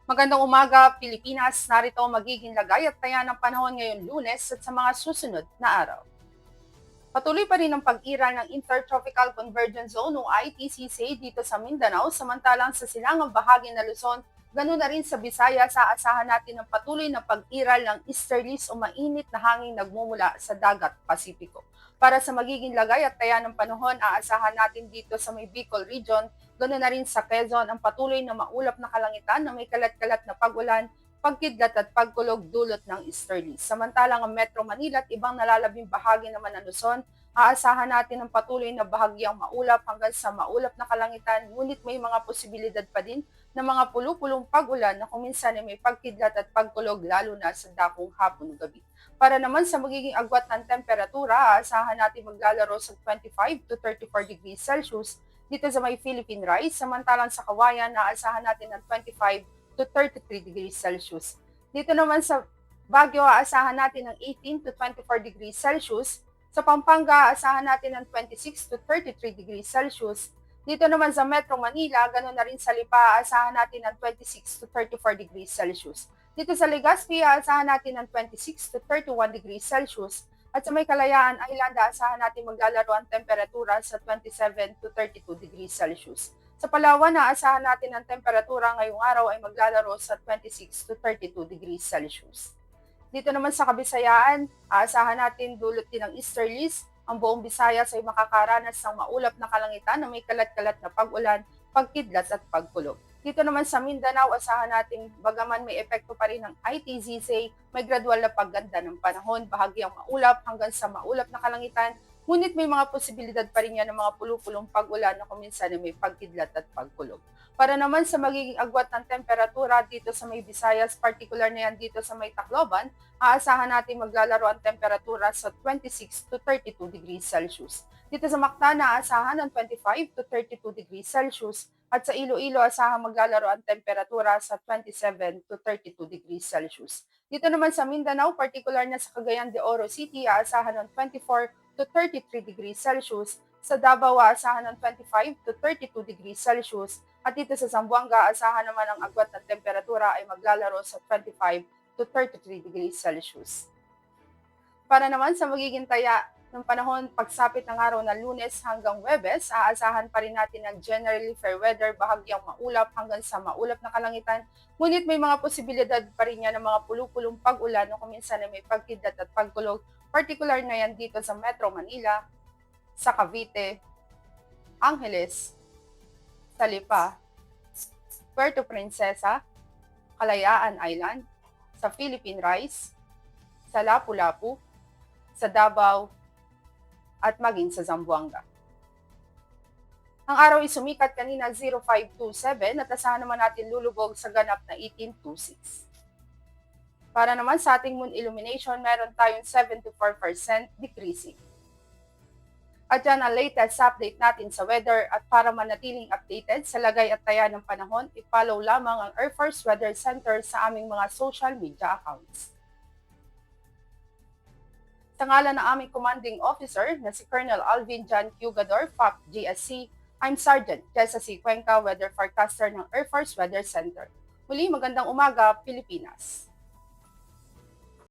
Magandang umaga, Pilipinas. Narito ang magiging lagay at taya ng panahon ngayong Lunes at sa mga susunod na araw. Patuloy pa rin ang pag-iral ng Intertropical Convergence Zone o ITCZ dito sa Mindanao, samantalang sa silangang bahagi ng Luzon, ganoon na rin sa Visayas, aasahan natin ang patuloy na pag-iral ng easterlies o mainit na hangin nagmumula sa dagat Pasipiko. Para sa magiging lagay at taya ng panahon, aasahan natin dito sa may Bicol Region, ganoon na rin sa Quezon, ang patuloy na maulap na kalangitan na may kalat-kalat na pag-ulan, pagkidlat at pagkulog dulot ng easterlies. Samantalang ang Metro Manila at ibang nalalabing bahagi naman ng Luzon, aasahan natin ang patuloy na bahagyang maulap hanggang sa maulap na kalangitan, ngunit may mga posibilidad pa din ng mga pulupulong pag-ulan na kuminsan ay may pagkidlat at pagkulog lalo na sa dakong hapon gabi. Para naman sa magiging agwat ng temperatura, aasahan natin maglalaro sa 25 to 34 degrees Celsius dito sa may Philippine Rise, samantalang sa Kawayan, aasahan natin ng 25 to 33 degrees Celsius. Dito naman sa Baguio, aasahan natin ng 18 to 24 degrees Celsius. Sa Pampanga, aasahan natin ng 26 to 33 degrees Celsius. Dito naman sa Metro Manila, ganoon na rin sa Lipa, aasahan natin ng 26 to 34 degrees Celsius. Dito sa Legazpi, aasahan natin ng 26 to 31 degrees Celsius. At sa may Kalayaan Island, aasahan natin maglalaro ang temperatura sa 27 to 32 degrees Celsius. Sa Palawan, aasahan natin ang temperatura ngayong araw ay maglalaro sa 26 to 32 degrees Celsius. Dito naman sa Kabisayaan, aasahan natin dulot din ng easterlies. Ang buong Visayas ay makakaranas ng maulap na kalangitan na may kalat-kalat na pag-ulan, pagkidlat at pagkulog. Dito naman sa Mindanao, asahan natin bagaman may epekto pa rin ng ITZZ, may gradual na pagganda ng panahon, bahagyang maulap hanggang sa maulap na kalangitan, ngunit may mga posibilidad pa rin yan ng mga pulupulong pag-ulan na kuminsan ay may pagkidlat at pagkulog. Para naman sa magiging agwat ng temperatura dito sa may Visayas, particular na yan dito sa may Tacloban, aasahan natin maglalaro ang temperatura sa 26 to 32 degrees Celsius. Dito sa Mactan, aasahan ng 25 to 32 degrees Celsius at sa Iloilo, asahan maglalaro ang temperatura sa 27 to 32 degrees Celsius. Dito naman sa Mindanao, particular na sa Cagayan de Oro City, aasahan ng 24 to 33 degrees Celsius. Sa Davao, aasahan ng 25 to 32 degrees Celsius. At dito sa Zamboanga, asahan naman ang agwat ng temperatura ay maglalaro sa 25 to 33 degrees Celsius. Para naman sa magiging taya ng panahon pagsapit ng araw na Lunes hanggang Huwebes, aasahan pa rin natin ang generally fair weather, bahagyang maulap hanggang sa maulap na kalangitan. Ngunit may mga posibilidad pa rin yan ng mga pulupulong pag-ulan na kuminsan ay may pagkidlat at pagkulog, particular na yan dito sa Metro Manila, sa Cavite, Angeles, Salipa, Puerto Princesa, Kalayaan Island, sa Philippine Rise, sa Lapu-Lapu, sa Davao, at maging sa Zamboanga. Ang araw ay sumikat kanina 0527 at asahan naman natin lulubog sa ganap na 1826. Para naman sa ating moon illumination, meron tayong 74% decreasing. At yan ang latest update natin sa weather at para manatiling updated sa lagay at taya ng panahon, i-follow lamang ang Air Force Weather Center sa aming mga social media accounts. Sa ngalan ng aming commanding officer na si Colonel Alvin John Cugador, FAP GSC, I'm Sergeant Jessa C. Cuenca, Weather Forecaster ng Air Force Weather Center. Muli, magandang umaga, Pilipinas.